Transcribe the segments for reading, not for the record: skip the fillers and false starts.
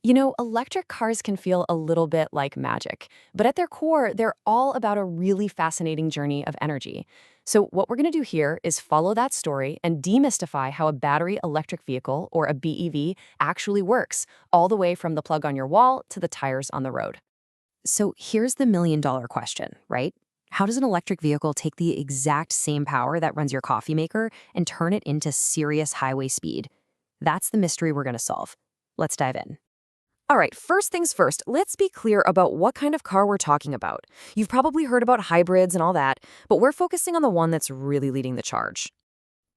Electric cars can feel a little bit like magic, but at their core, they're all about a really fascinating journey of energy. So, what we're going to do here is follow that story and demystify how a battery electric vehicle, or a BEV, actually works, all the way from the plug on your wall to the tires on the road. So, here's the million-dollar question, right? How does an electric vehicle take the exact same power that runs your coffee maker and turn it into serious highway speed? That's the mystery we're going to solve. Let's dive in. All right, first things first, let's be clear about what kind of car we're talking about. You've probably heard about hybrids and all that, but we're focusing on the one that's really leading the charge.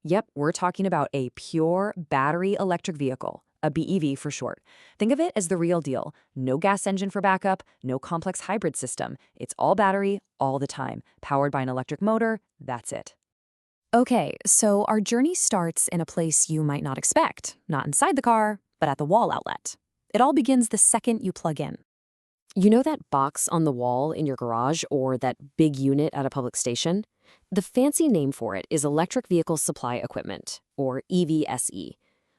Yep, we're talking about a pure battery electric vehicle, a BEV for short. Think of it as the real deal. No gas engine for backup, no complex hybrid system. It's all battery, all the time, powered by an electric motor. That's it. Okay, so our journey starts in a place you might not expect, not inside the car, but at the wall outlet. It all begins the second you plug in. You know that box on the wall in your garage or that big unit at a public station? The fancy name for it is Electric Vehicle Supply Equipment, or EVSE.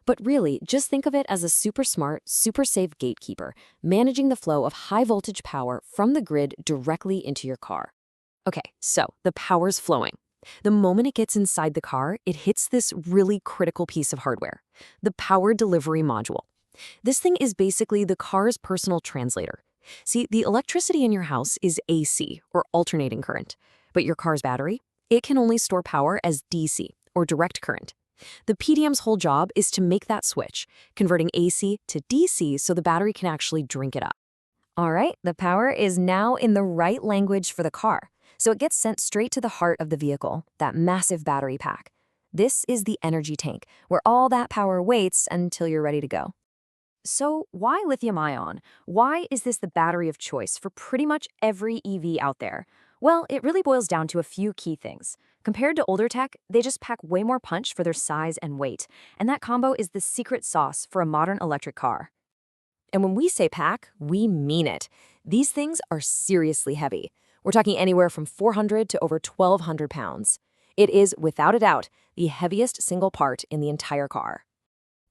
But really, just think of it as a super smart, super safe gatekeeper, managing the flow of high voltage power from the grid directly into your car. Okay, so the power's flowing. The moment it gets inside the car, it hits this really critical piece of hardware, the power delivery module. This thing is basically the car's personal translator. See, the electricity in your house is AC, or alternating current, but your car's battery, it can only store power as DC, or direct current. The PDM's whole job is to make that switch, converting AC to DC so the battery can actually drink it up. All right, the power is now in the right language for the car, so it gets sent straight to the heart of the vehicle, that massive battery pack. This is the energy tank, where all that power waits until you're ready to go. So why lithium-ion? Why is this the battery of choice for pretty much every EV out there? Well, it really boils down to a few key things. Compared to older tech, they just pack way more punch for their size and weight, and that combo is the secret sauce for a modern electric car. And when we say pack, we mean it. These things are seriously heavy. We're talking anywhere from 400 to over 1,200 pounds. It is, without a doubt, the heaviest single part in the entire car.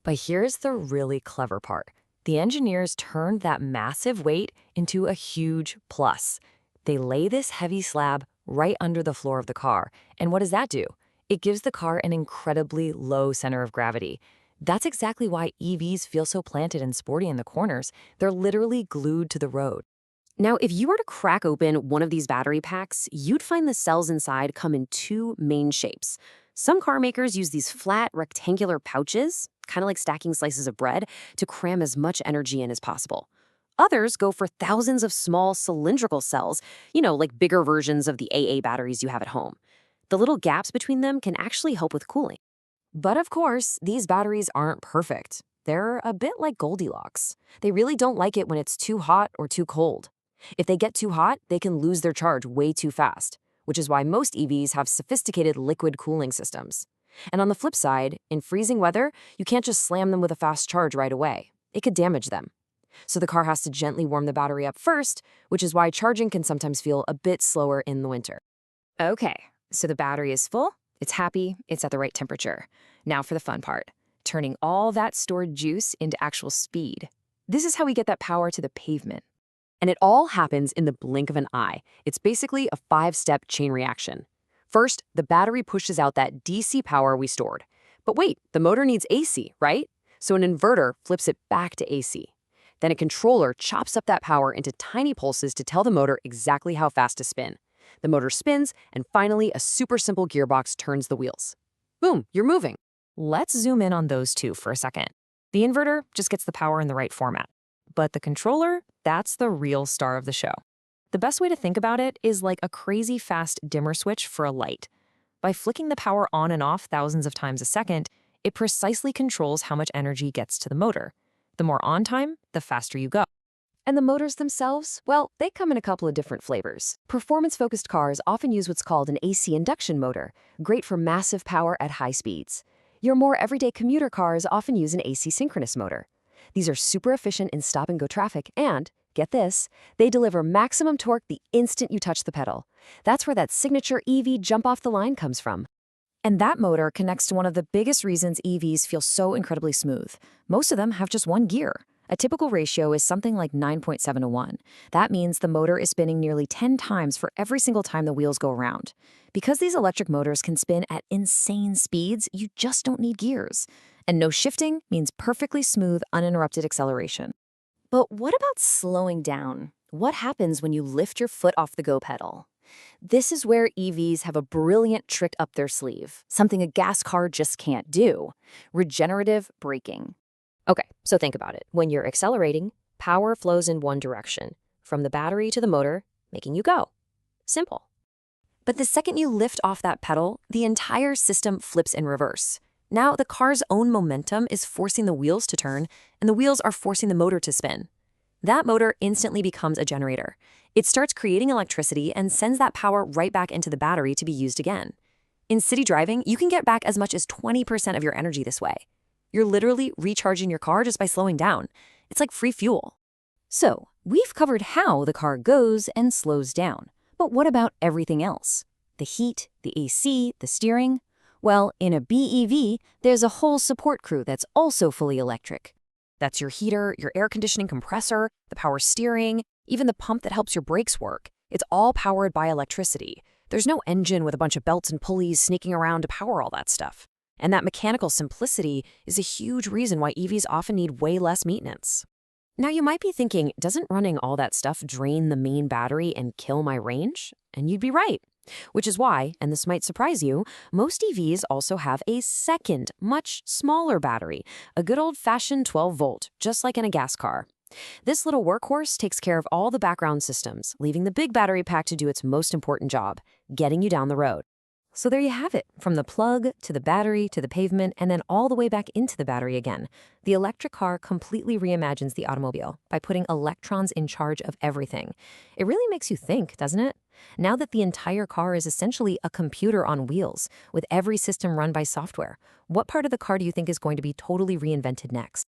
But here's the really clever part. The engineers turned that massive weight into a huge plus. They lay this heavy slab right under the floor of the car. And what does that do? It gives the car an incredibly low center of gravity. That's exactly why EVs feel so planted and sporty in the corners. They're literally glued to the road. Now, if you were to crack open one of these battery packs, you'd find the cells inside come in two main shapes. Some car makers use these flat, rectangular pouches, kind of like stacking slices of bread, to cram as much energy in as possible. Others go for thousands of small cylindrical cells, like bigger versions of the AA batteries you have at home. The little gaps between them can actually help with cooling. But of course, these batteries aren't perfect. They're a bit like Goldilocks. They really don't like it when it's too hot or too cold. If they get too hot, they can lose their charge way too fast, which is why most EVs have sophisticated liquid cooling systems. And on the flip side, in freezing weather, you can't just slam them with a fast charge right away. It could damage them. So the car has to gently warm the battery up first, which is why charging can sometimes feel a bit slower in the winter. Okay, so the battery is full, it's happy, it's at the right temperature. Now for the fun part, turning all that stored juice into actual speed. This is how we get that power to the pavement. And it all happens in the blink of an eye. It's basically a 5-step chain reaction. First, the battery pushes out that DC power we stored. But wait, the motor needs AC, right? So an inverter flips it back to AC. Then a controller chops up that power into tiny pulses to tell the motor exactly how fast to spin. The motor spins, and finally, a super simple gearbox turns the wheels. Boom, you're moving. Let's zoom in on those two for a second. The inverter just gets the power in the right format. But the controller, that's the real star of the show. The best way to think about it is like a crazy fast dimmer switch for a light. By flicking the power on and off thousands of times a second, it precisely controls how much energy gets to the motor. The more on time, the faster you go. And the motors themselves, well, they come in a couple of different flavors. Performance-focused cars often use what's called an AC induction motor, great for massive power at high speeds. Your more everyday commuter cars often use an AC synchronous motor. These are super efficient in stop-and-go traffic and, get this, they deliver maximum torque the instant you touch the pedal. That's where that signature EV jump off the line comes from. And that motor connects to one of the biggest reasons EVs feel so incredibly smooth. Most of them have just one gear, A typical ratio is something like 9.7 to 1. That means the motor is spinning nearly 10 times for every single time the wheels go around. Because these electric motors can spin at insane speeds, you just don't need gears. And no shifting means perfectly smooth, uninterrupted acceleration. But what about slowing down? What happens when you lift your foot off the go pedal? This is where EVs have a brilliant trick up their sleeve, something a gas car just can't do: regenerative braking. Okay, so think about it. When you're accelerating, power flows in one direction, from the battery to the motor, making you go. Simple. But the second you lift off that pedal, the entire system flips in reverse. Now the car's own momentum is forcing the wheels to turn, and the wheels are forcing the motor to spin. That motor instantly becomes a generator. It starts creating electricity and sends that power right back into the battery to be used again. In city driving, you can get back as much as 20% of your energy this way. You're literally recharging your car just by slowing down. It's like free fuel. So, we've covered how the car goes and slows down. But what about everything else? The heat, the AC, the steering? Well, in a BEV, there's a whole support crew that's also fully electric. That's your heater, your air conditioning compressor, the power steering, even the pump that helps your brakes work. It's all powered by electricity. There's no engine with a bunch of belts and pulleys sneaking around to power all that stuff. And that mechanical simplicity is a huge reason why EVs often need way less maintenance. Now you might be thinking, doesn't running all that stuff drain the main battery and kill my range? And you'd be right. Which is why, and this might surprise you, most EVs also have a second, much smaller battery, a good old-fashioned 12-volt, just like in a gas car. This little workhorse takes care of all the background systems, leaving the big battery pack to do its most important job, getting you down the road. So there you have it, from the plug to the battery to the pavement and then all the way back into the battery again. The electric car completely reimagines the automobile by putting electrons in charge of everything. It really makes you think, doesn't it? Now that the entire car is essentially a computer on wheels, with every system run by software, what part of the car do you think is going to be totally reinvented next?